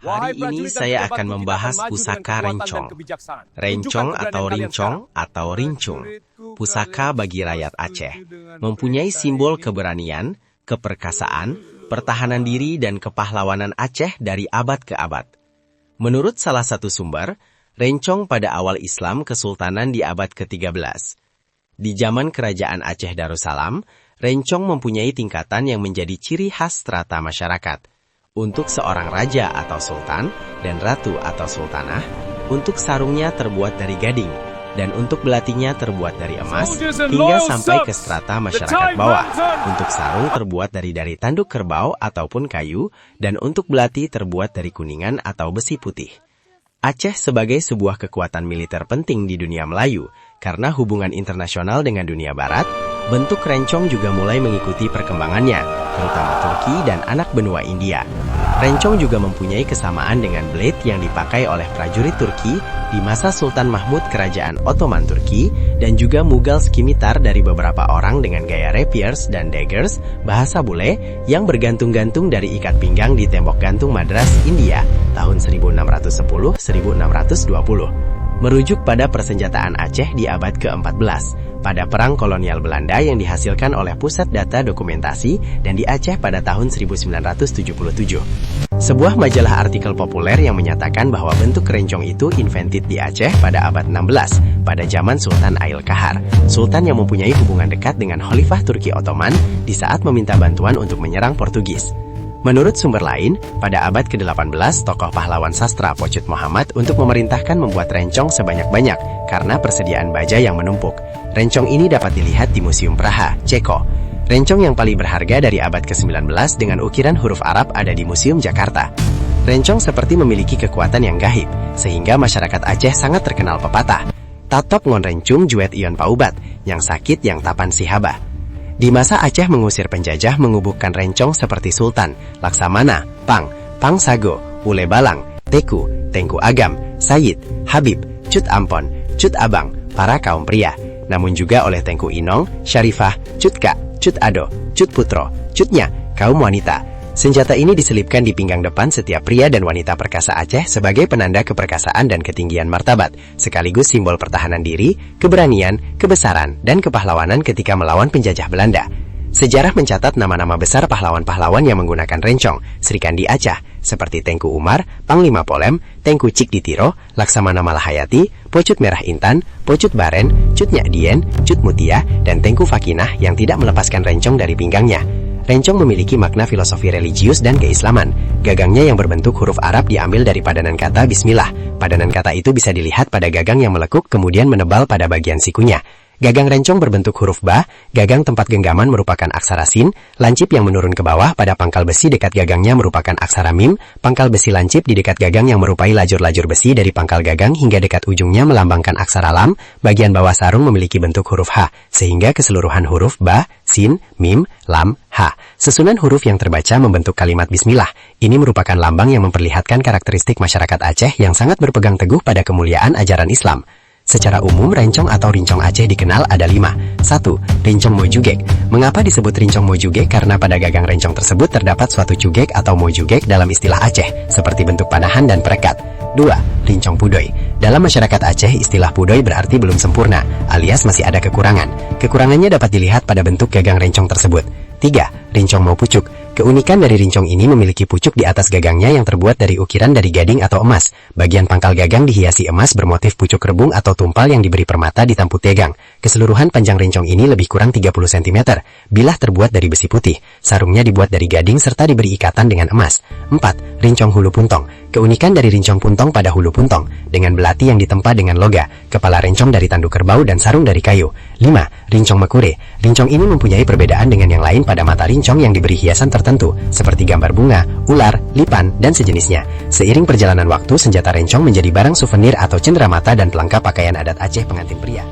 Hari ini saya akan membahas pusaka rencong. Rencong atau rincung, pusaka bagi rakyat Aceh, mempunyai simbol keberanian, keperkasaan, pertahanan diri dan kepahlawanan Aceh dari abad ke abad. Menurut salah satu sumber, rencong pada awal Islam Kesultanan di abad ke-13. Di zaman Kerajaan Aceh Darussalam, rencong mempunyai tingkatan yang menjadi ciri khas strata masyarakat. Untuk seorang raja atau sultan dan ratu atau sultanah, untuk sarungnya terbuat dari gading, dan untuk belatinya terbuat dari emas, hingga sampai ke strata masyarakat bawah. Untuk sarung terbuat dari tanduk kerbau ataupun kayu, dan untuk belati terbuat dari kuningan atau besi putih. Aceh sebagai sebuah kekuatan militer penting di dunia Melayu, karena hubungan internasional dengan dunia barat, bentuk rencong juga mulai mengikuti perkembangannya, terutama Turki dan anak benua India. Rencong juga mempunyai kesamaan dengan blade yang dipakai oleh prajurit Turki di masa Sultan Mahmud Kerajaan Ottoman Turki, dan juga Mughal skimitar dari beberapa orang dengan gaya rapiers dan daggers, bahasa bule, yang bergantung-gantung dari ikat pinggang di tembok gantung Madras, India, tahun 1610-1620. Merujuk pada persenjataan Aceh di abad ke-14, pada perang kolonial Belanda yang dihasilkan oleh Pusat Data Dokumentasi dan di Aceh pada tahun 1977. Sebuah majalah artikel populer yang menyatakan bahwa bentuk rencong itu invented di Aceh pada abad 16, pada zaman Sultan Ail Kahar, sultan yang mempunyai hubungan dekat dengan Khalifah Turki Ottoman di saat meminta bantuan untuk menyerang Portugis. Menurut sumber lain, pada abad ke-18, tokoh pahlawan sastra Pocut Muhammad untuk memerintahkan membuat rencong sebanyak-banyak karena persediaan baja yang menumpuk. Rencong ini dapat dilihat di Museum Praha, Ceko. Rencong yang paling berharga dari abad ke-19 dengan ukiran huruf Arab ada di Museum Jakarta. Rencong seperti memiliki kekuatan yang gaib, sehingga masyarakat Aceh sangat terkenal pepatah. Tatop ngon rencung juet ion paubat, yang sakit yang tapan si habah. Di masa Aceh mengusir penjajah mengubuhkan rencong seperti Sultan, Laksamana, Pang Sago, Ule Balang, Teku, Tengku Agam, Sayyid, Habib, Cut Ampon, Cut Abang, para kaum pria. Namun juga oleh Tengku Inong, Syarifah, Cut Kak, Cut Ado, Cut Putro, Cutnya, kaum wanita. Senjata ini diselipkan di pinggang depan setiap pria dan wanita perkasa Aceh sebagai penanda keperkasaan dan ketinggian martabat, sekaligus simbol pertahanan diri, keberanian, kebesaran, dan kepahlawanan ketika melawan penjajah Belanda. Sejarah mencatat nama-nama besar pahlawan-pahlawan yang menggunakan rencong, Srikandi Aceh, seperti Tengku Umar, Panglima Polem, Tengku Cik Ditiro, Laksamana Malahayati, Pocut Merah Intan, Pocut Baren, Cut Nyak Dien, Cut Mutia, dan Tengku Fakinah yang tidak melepaskan rencong dari pinggangnya. Rencong memiliki makna filosofi religius dan keislaman. Gagangnya yang berbentuk huruf Arab diambil dari padanan kata Bismillah. Padanan kata itu bisa dilihat pada gagang yang melekuk kemudian menebal pada bagian sikunya. Gagang rencong berbentuk huruf Ba, gagang tempat genggaman merupakan aksara Sin, lancip yang menurun ke bawah pada pangkal besi dekat gagangnya merupakan aksara Mim, pangkal besi lancip di dekat gagang yang merupai lajur-lajur besi dari pangkal gagang hingga dekat ujungnya melambangkan aksara Lam, bagian bawah sarung memiliki bentuk huruf H, sehingga keseluruhan huruf Ba, Sin, Mim, Lam, H. Susunan huruf yang terbaca membentuk kalimat Bismillah. Ini merupakan lambang yang memperlihatkan karakteristik masyarakat Aceh yang sangat berpegang teguh pada kemuliaan ajaran Islam. Secara umum, rencong atau rincong Aceh dikenal ada 5. 1. Rincong mojugek. Mengapa disebut rincong mojugek? Karena pada gagang rencong tersebut terdapat suatu cugek atau mojugek dalam istilah Aceh, seperti bentuk panahan dan perekat. 2. Rincong pudoy. Dalam masyarakat Aceh, istilah pudoy berarti belum sempurna, alias masih ada kekurangan. Kekurangannya dapat dilihat pada bentuk gagang rencong tersebut. 3. Rincong mau pucuk. Keunikan dari rincong ini memiliki pucuk di atas gagangnya yang terbuat dari ukiran dari gading atau emas. Bagian pangkal gagang dihiasi emas bermotif pucuk rebung atau tumpal yang diberi permata di tampuk gagang. Keseluruhan panjang rincong ini lebih kurang 30 cm. Bilah terbuat dari besi putih. Sarungnya dibuat dari gading serta diberi ikatan dengan emas. 4. Rincong hulu puntong. Keunikan dari rincong puntong pada hulu puntong, dengan belati yang ditempa dengan loga, kepala rencong dari tanduk kerbau dan sarung dari kayu. 5. Rincong mekure. Rincong ini mempunyai perbedaan dengan yang lain pada mata rincong yang diberi hiasan tertentu, seperti gambar bunga, ular, lipan, dan sejenisnya. Seiring perjalanan waktu, senjata rencong menjadi barang souvenir atau cenderamata dan pelengkap pakaian adat Aceh pengantin pria.